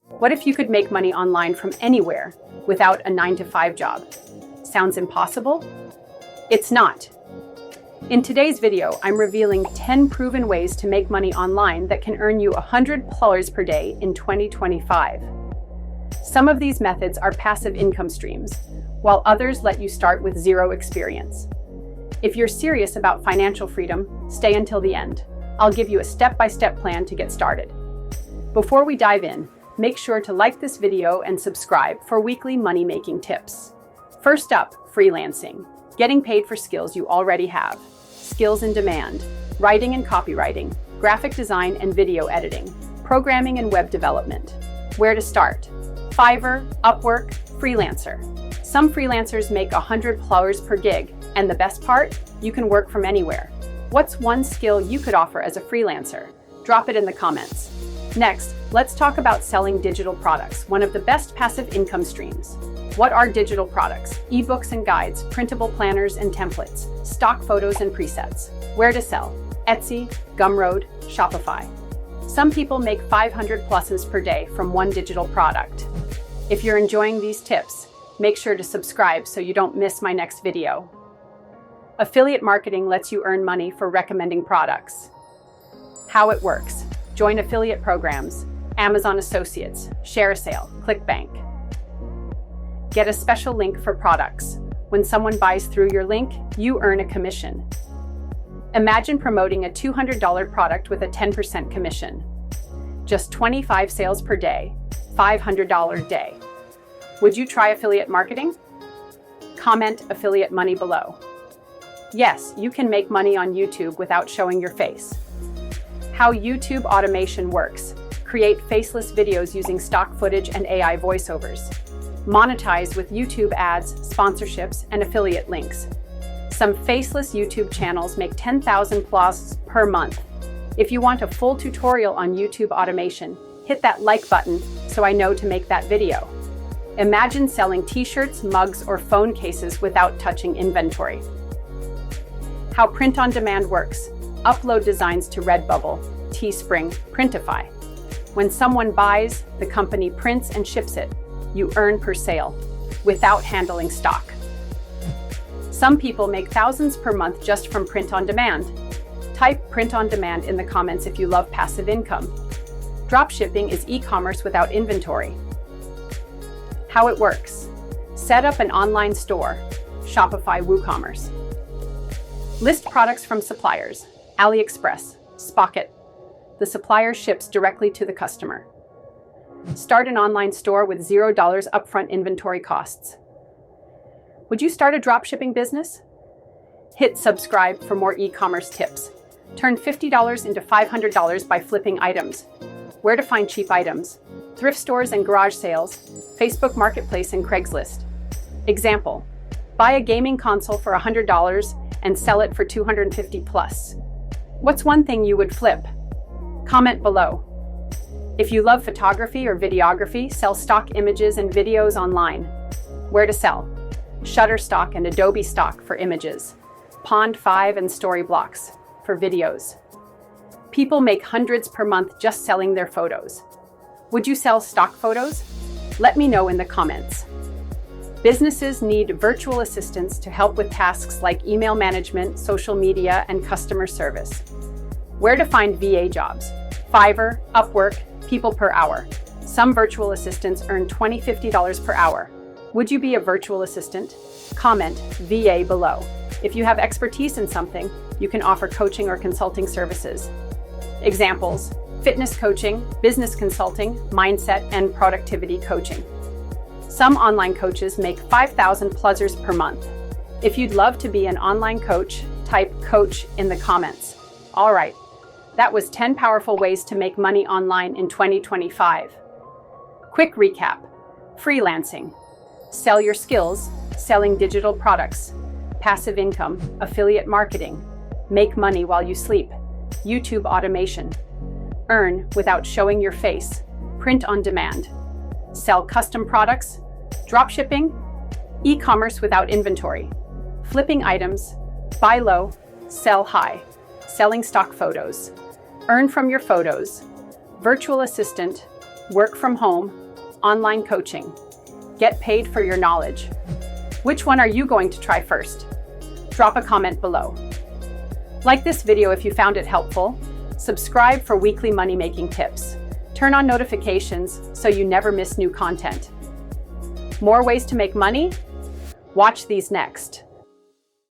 What if you could make money online from anywhere without a 9-to-5 job? Sounds impossible? It's not. In today's video, I'm revealing 10 proven ways to make money online that can earn you $100 per day in 2025. Some of these methods are passive income streams, while others let you start with zero experience. If you're serious about financial freedom, stay until the end. I'll give you a step-by-step plan to get started. Before we dive in, make sure to like this video and subscribe for weekly money-making tips. First up, freelancing. Getting paid for skills you already have. Skills in demand: writing and copywriting, graphic design and video editing, programming and web development. Where to start? Fiverr, Upwork, Freelancer. Some freelancers make $100 per gig, and the best part? You can work from anywhere. What's one skill you could offer as a freelancer? Drop it in the comments. Next, let's talk about selling digital products, one of the best passive income streams. What are digital products? Ebooks and guides, printable planners and templates, stock photos and presets. Where to sell? Etsy, Gumroad, Shopify. Some people make 500 pluses per day from one digital product. If you're enjoying these tips, make sure to subscribe so you don't miss my next video. Affiliate marketing lets you earn money for recommending products. How it works: join affiliate programs, Amazon Associates, ShareASale, ClickBank. Get a special link for products. When someone buys through your link, you earn a commission. Imagine promoting a $200 product with a 10% commission. Just 25 sales per day, $500 a day. Would you try affiliate marketing? Comment affiliate money below. Yes, you can make money on YouTube without showing your face. How YouTube automation works: create faceless videos using stock footage and AI voiceovers. Monetize with YouTube ads, sponsorships, and affiliate links. Some faceless YouTube channels make 10,000 plus per month. If you want a full tutorial on YouTube automation, hit that like button so I know to make that video. Imagine selling t-shirts, mugs, or phone cases without touching inventory. How print on demand works: upload designs to Redbubble, Teespring, Printify. When someone buys, the company prints and ships it. You earn per sale, without handling stock. Some people make thousands per month just from print on demand. Type print on demand in the comments if you love passive income. Dropshipping is e-commerce without inventory. How it works: set up an online store, Shopify WooCommerce. List products from suppliers, AliExpress, Spocket. The supplier ships directly to the customer. Start an online store with $0 upfront inventory costs. Would you start a dropshipping business? Hit subscribe for more e-commerce tips. Turn $50 into $500 by flipping items. Where to find cheap items: thrift stores and garage sales, Facebook Marketplace and Craigslist. Example: buy a gaming console for $100 and sell it for $250 plus. What's one thing you would flip? Comment below. If you love photography or videography, sell stock images and videos online. Where to sell? Shutterstock and Adobe Stock for images, Pond 5 and Storyblocks for videos. People make hundreds per month just selling their photos. Would you sell stock photos? Let me know in the comments. Businesses need virtual assistants to help with tasks like email management, social media, and customer service. Where to find VA jobs? Fiverr, Upwork, people per hour. Some virtual assistants earn $20, $50 per hour. Would you be a virtual assistant? Comment VA below. If you have expertise in something, you can offer coaching or consulting services. Examples: fitness coaching, business consulting, mindset, and productivity coaching. Some online coaches make 5,000 plusers per month. If you'd love to be an online coach, type coach in the comments. All right, that was 10 powerful ways to make money online in 2025. Quick recap: freelancing. Sell your skills, selling digital products. Passive income, affiliate marketing. Make money while you sleep. YouTube automation. Earn without showing your face. Print on demand. Sell custom products. Dropshipping. E-commerce without inventory. Flipping items. Buy low, sell high. Selling stock photos. Earn from your photos. Virtual assistant. work from home, online coaching. Get paid for your knowledge. Which one are you going to try first? Drop a comment below. Like this video if you found it helpful. Subscribe for weekly money-making tips. Turn on notifications so you never miss new content. More ways to make money? Watch these next.